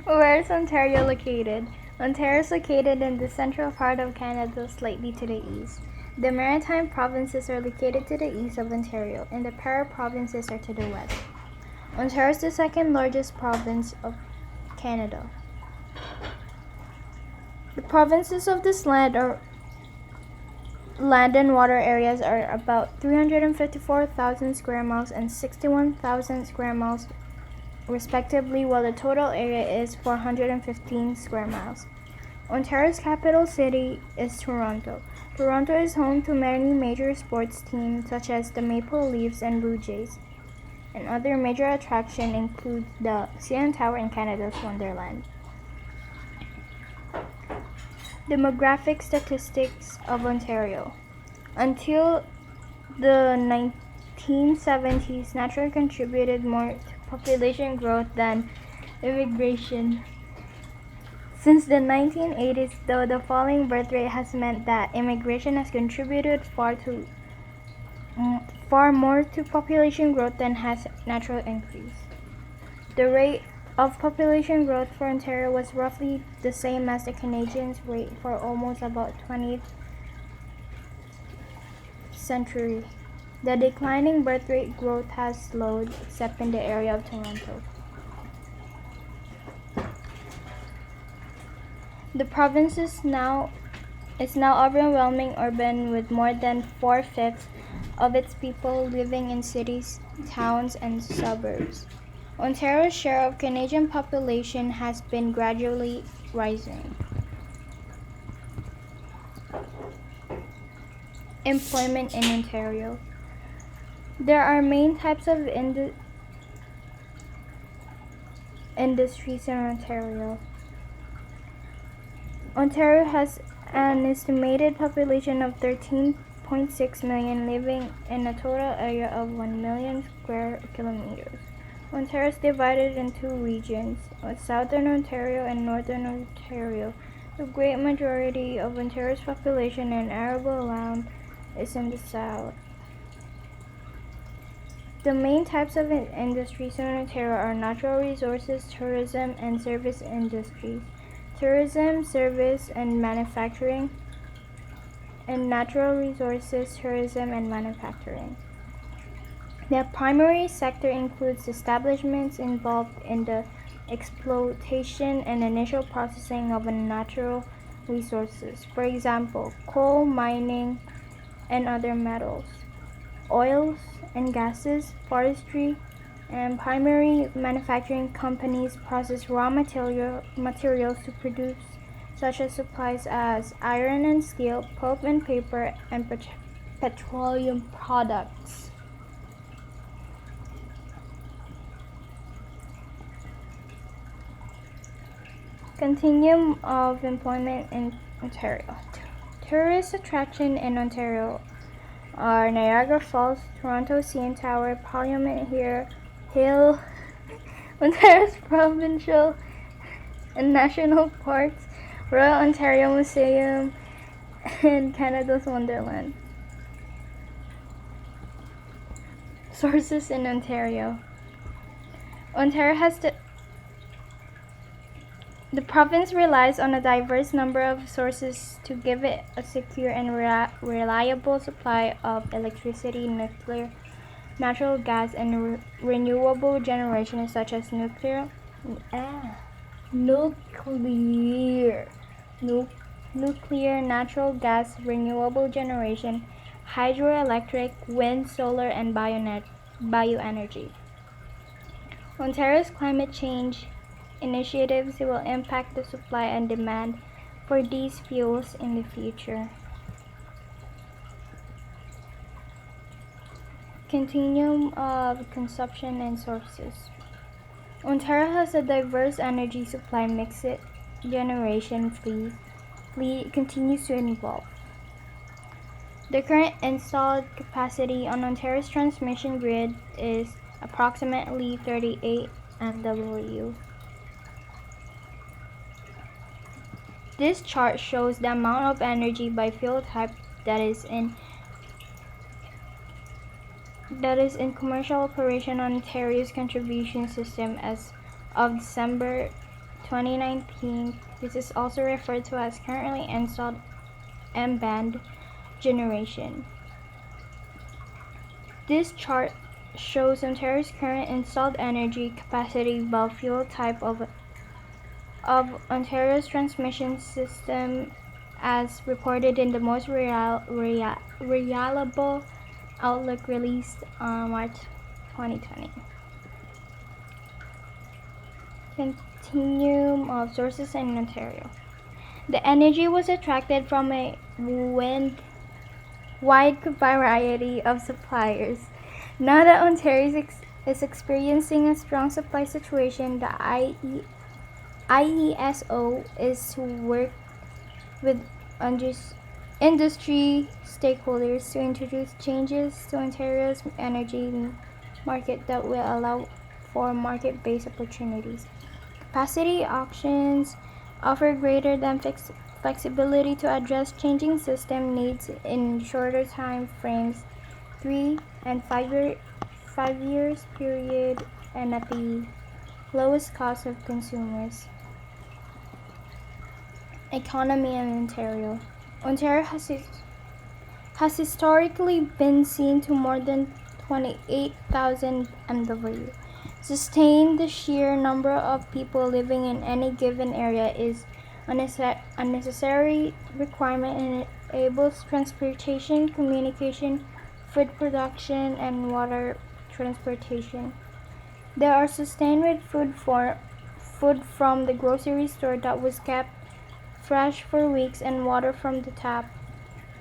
Where is Ontario located? Ontario is located in the central part of Canada, slightly to the east. The Maritime provinces are located to the east of Ontario, and the Para provinces are to the west. Ontario is the second largest province of Canada. The provinces of this land and water areas are about 354,000 square miles and 61,000 square miles respectively, while the total area is 415 square miles. Ontario's capital city is Toronto. Toronto is home to many major sports teams such as the Maple Leafs and Blue Jays. And other major attractions include the CN Tower and Canada's Wonderland. Demographic statistics of Ontario. Until the 1970s, naturally contributed more to population growth than immigration. Since the 1980s, though, the falling birth rate has meant that immigration has contributed far more to population growth than has natural increase. The rate of population growth for Ontario was roughly the same as the Canadians' rate for almost about 20th century. The declining birth rate growth has slowed, except in the area of Toronto. The province is now overwhelmingly urban, with more than 4/5 of its people living in cities, towns, and suburbs. Ontario's share of Canadian population has been gradually rising. Employment in Ontario. There are main types of industries in Ontario. Ontario has an estimated population of 13.6 million, living in a total area of 1 million square kilometers. Ontario is divided into regions, Southern Ontario and Northern Ontario. The great majority of Ontario's population and arable land is in the south. The main types of industries in Ontario are natural resources, tourism, and service industries. Tourism, service, and manufacturing, and natural resources, tourism, and manufacturing. The primary sector includes establishments involved in the exploitation and initial processing of natural resources, for example, coal mining and other metals, oils and gases, forestry, and primary manufacturing companies process raw materials to produce such as supplies as iron and steel, pulp and paper, and petroleum products. Continuum of employment in Ontario. Tourist attractions in Ontario are Niagara Falls, Toronto CN Tower, Parliament Hill, Ontario's provincial and national parks, Royal Ontario Museum, and Canada's Wonderland. Sources in Ontario. Ontario has the province relies on a diverse number of sources to give it a secure and reliable supply of electricity, nuclear, natural gas, and renewable generation such as nuclear, natural gas, renewable generation, hydroelectric, wind, solar, and bioenergy. Ontario's climate change initiatives will impact the supply and demand for these fuels in the future. Continuum of consumption and sources. Ontario has a diverse energy supply mix. Generation fleet continues to evolve. The current installed capacity on Ontario's transmission grid is approximately 38 MW. This chart shows the amount of energy by fuel type that is in commercial operation on Ontario's contribution system as of December 2019. This is also referred to as currently installed M-band generation. This chart shows Ontario's current installed energy capacity by fuel type of Ontario's transmission system as reported in the most reliable outlook released on March 2020. Continuum of sources in Ontario. The energy was attracted from a wide variety of suppliers. Now that Ontario is experiencing a strong supply situation, the IESO is to work with industry stakeholders to introduce changes to Ontario's energy market that will allow for market-based opportunities. Capacity auctions offer greater than flexibility to address changing system needs in shorter time frames, 3 and 5 years period, and at the lowest cost of consumers. Economy in Ontario. Ontario has historically been seen to more than 28,000 MW. Sustain the sheer number of people living in any given area is a necessary requirement and enables transportation, communication, food production, and water transportation. They are sustained with food from the grocery store that was kept fresh for weeks and water from the tap.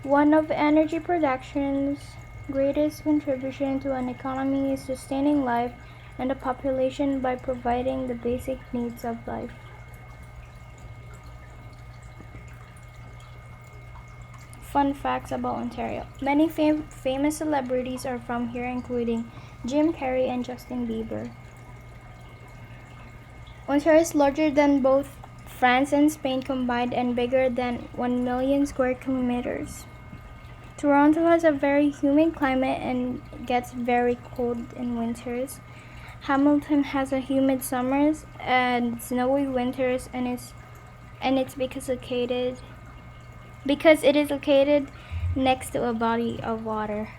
One of energy production's greatest contribution to an economy is sustaining life and the population by providing the basic needs of life. Fun facts about Ontario. Many famous celebrities are from here, including Jim Carrey and Justin Bieber. Ontario is larger than both France and Spain combined and bigger than 1 million square kilometers. Toronto has a very humid climate and gets very cold in winters. Hamilton has a humid summers and snowy winters, and it's because it is located next to a body of water.